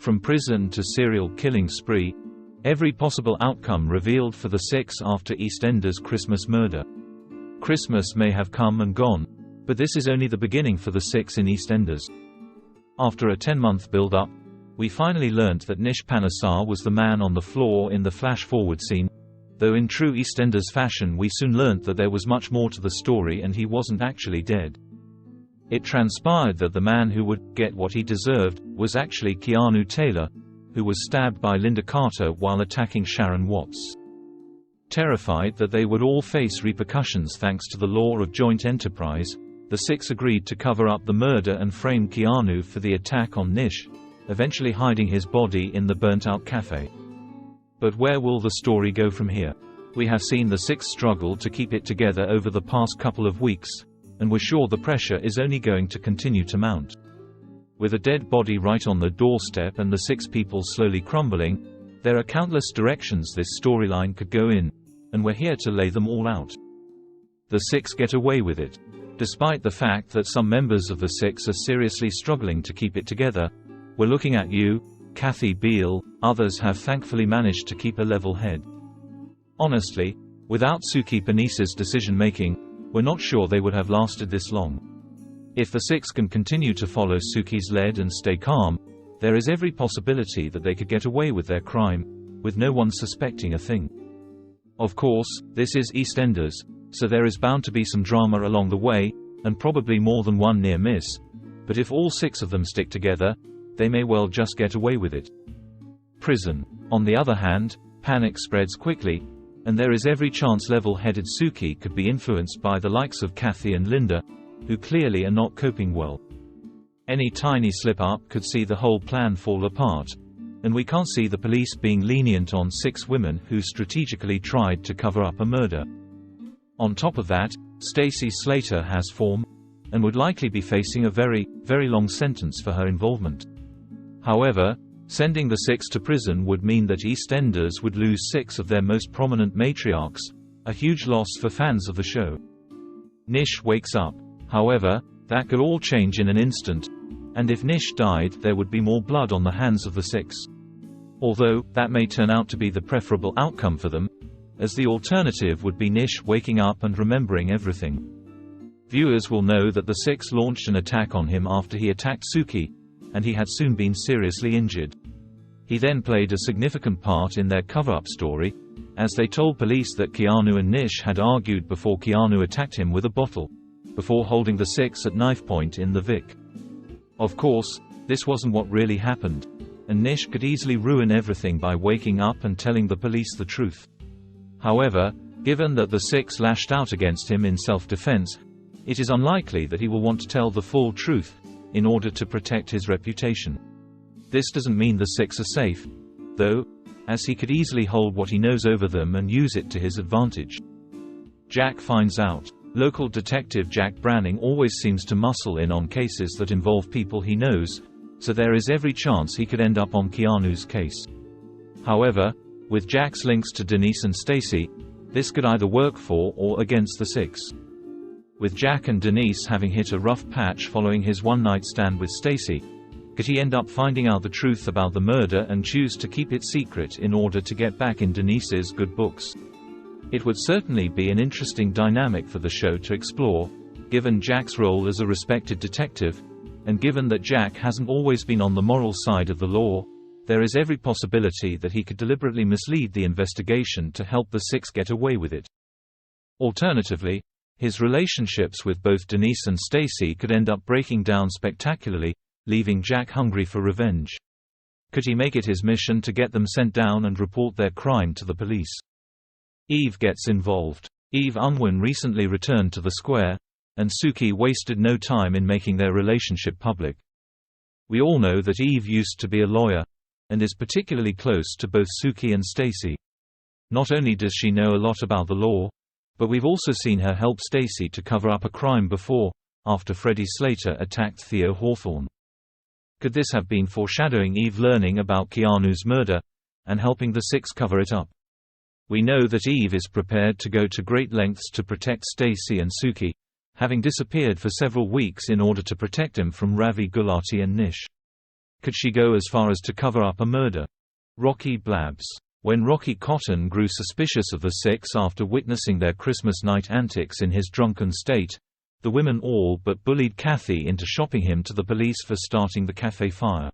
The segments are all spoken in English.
From prison to serial killing spree, every possible outcome revealed for the Six after EastEnders' Christmas murder. Christmas may have come and gone, but this is only the beginning for the Six in EastEnders. After a 10-month build-up, we finally learnt that Nish Panesar was the man on the floor in the flash-forward scene, though in true EastEnders fashion we soon learnt that there was much more to the story and he wasn't actually dead. It transpired that the man who would get what he deserved was actually Keanu Taylor, who was stabbed by Linda Carter while attacking Sharon Watts. Terrified that they would all face repercussions thanks to the law of joint enterprise, the Six agreed to cover up the murder and frame Keanu for the attack on Nish, eventually hiding his body in the burnt-out cafe. But where will the story go from here? We have seen the Six struggle to keep it together over the past couple of weeks, and we're sure the pressure is only going to continue to mount. With a dead body right on the doorstep and the Six people slowly crumbling, there are countless directions this storyline could go in, and we're here to lay them all out. The Six get away with it. Despite the fact that some members of the Six are seriously struggling to keep it together, we're looking at you, Kathy Beale. Others have thankfully managed to keep a level head. Honestly, without Suki Panise's decision-making, we're not sure they would have lasted this long. If the Six can continue to follow Suki's lead and stay calm, there is every possibility that they could get away with their crime, with no one suspecting a thing. Of course, this is EastEnders, so there is bound to be some drama along the way, and probably more than one near miss, but if all six of them stick together, they may well just get away with it. Prison. On the other hand, panic spreads quickly, and there is every chance level-headed Suki could be influenced by the likes of Kathy and Linda, who clearly are not coping well. Any tiny slip-up could see the whole plan fall apart, and we can't see the police being lenient on six women who strategically tried to cover up a murder. On top of that, Stacey Slater has form, and would likely be facing a very, very long sentence for her involvement. However, sending the Six to prison would mean that EastEnders would lose six of their most prominent matriarchs, a huge loss for fans of the show. Nish wakes up. However, that could all change in an instant, and if Nish died there would be more blood on the hands of the Six. Although, that may turn out to be the preferable outcome for them, as the alternative would be Nish waking up and remembering everything. Viewers will know that the Six launched an attack on him after he attacked Suki, and he had soon been seriously injured. He then played a significant part in their cover-up story, as they told police that Keanu and Nish had argued before Keanu attacked him with a bottle, before holding the Six at knife point in the Vic. Of course, this wasn't what really happened, and Nish could easily ruin everything by waking up and telling the police the truth. However, given that the Six lashed out against him in self-defense, it is unlikely that he will want to tell the full truth, in order to protect his reputation. This doesn't mean the Six are safe, though, as he could easily hold what he knows over them and use it to his advantage. Jack finds out. Local detective Jack Branning always seems to muscle in on cases that involve people he knows, so there is every chance he could end up on Keanu's case. However, with Jack's links to Denise and Stacey, this could either work for or against the Six. With Jack and Denise having hit a rough patch following his one-night stand with Stacey, could he end up finding out the truth about the murder and choose to keep it secret in order to get back in Denise's good books? It would certainly be an interesting dynamic for the show to explore, given Jack's role as a respected detective, and given that Jack hasn't always been on the moral side of the law, there is every possibility that he could deliberately mislead the investigation to help the Six get away with it. Alternatively, his relationships with both Denise and Stacey could end up breaking down spectacularly, leaving Jack hungry for revenge. Could he make it his mission to get them sent down and report their crime to the police? Eve gets involved. Eve Unwin recently returned to the square, and Suki wasted no time in making their relationship public. We all know that Eve used to be a lawyer, and is particularly close to both Suki and Stacey. Not only does she know a lot about the law, but we've also seen her help Stacey to cover up a crime before, after Freddie Slater attacked Theo Hawthorne. Could this have been foreshadowing Eve learning about Keanu's murder, and helping the Six cover it up? We know that Eve is prepared to go to great lengths to protect Stacey and Suki, having disappeared for several weeks in order to protect him from Ravi Gulati and Nish. Could she go as far as to cover up a murder? Rocky blabs. When Rocky Cotton grew suspicious of the Six after witnessing their Christmas night antics in his drunken state, the women all but bullied Kathy into shopping him to the police for starting the cafe fire.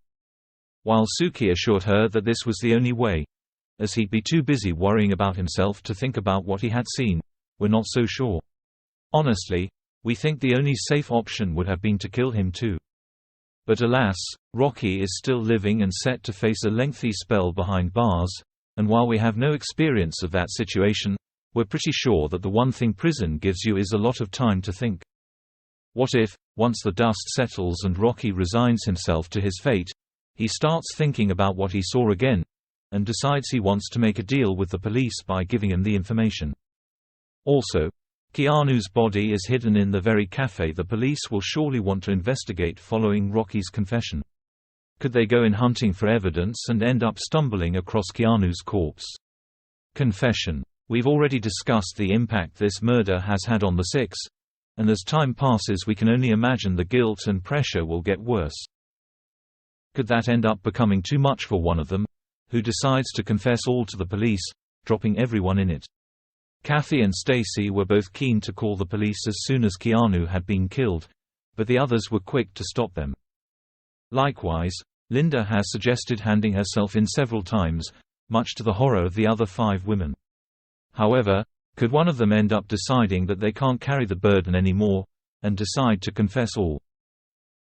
While Suki assured her that this was the only way, as he'd be too busy worrying about himself to think about what he had seen, we're not so sure. Honestly, we think the only safe option would have been to kill him too. But alas, Rocky is still living and set to face a lengthy spell behind bars, and while we have no experience of that situation, we're pretty sure that the one thing prison gives you is a lot of time to think. What if, once the dust settles and Rocky resigns himself to his fate, he starts thinking about what he saw again, and decides he wants to make a deal with the police by giving him the information? Also, Keanu's body is hidden in the very cafe the police will surely want to investigate following Rocky's confession. Could they go in hunting for evidence and end up stumbling across Keanu's corpse? Confession. We've already discussed the impact this murder has had on the Six, and as time passes we can only imagine the guilt and pressure will get worse. Could that end up becoming too much for one of them, who decides to confess all to the police, dropping everyone in it? Kathy and Stacy were both keen to call the police as soon as Keanu had been killed, but the others were quick to stop them. Likewise, Linda has suggested handing herself in several times, much to the horror of the other 5 women. However, could one of them end up deciding that they can't carry the burden anymore, and decide to confess all?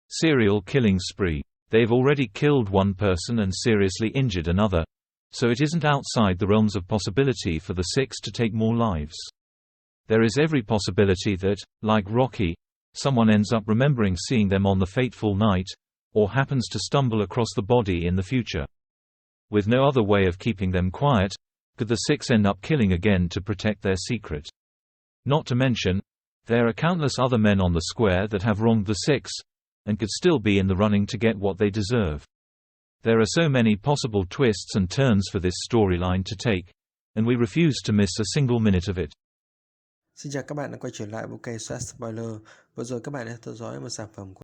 Serial killing spree. They've already killed one person and seriously injured another, so it isn't outside the realms of possibility for the Six to take more lives. There is every possibility that, like Rocky, someone ends up remembering seeing them on the fateful night, or happens to stumble across the body in the future. With no other way of keeping them quiet, could the Six end up killing again to protect their secret? Not to mention, there are countless other men on the square that have wronged the Six, and could still be in the running to get what they deserve. There are so many possible twists and turns for this storyline to take, and we refuse to miss a single minute of it. Xin chào các bạn đã quay trở lại với kênh Spoiler. Vừa rồi các bạn đã theo dõi một sản phẩm của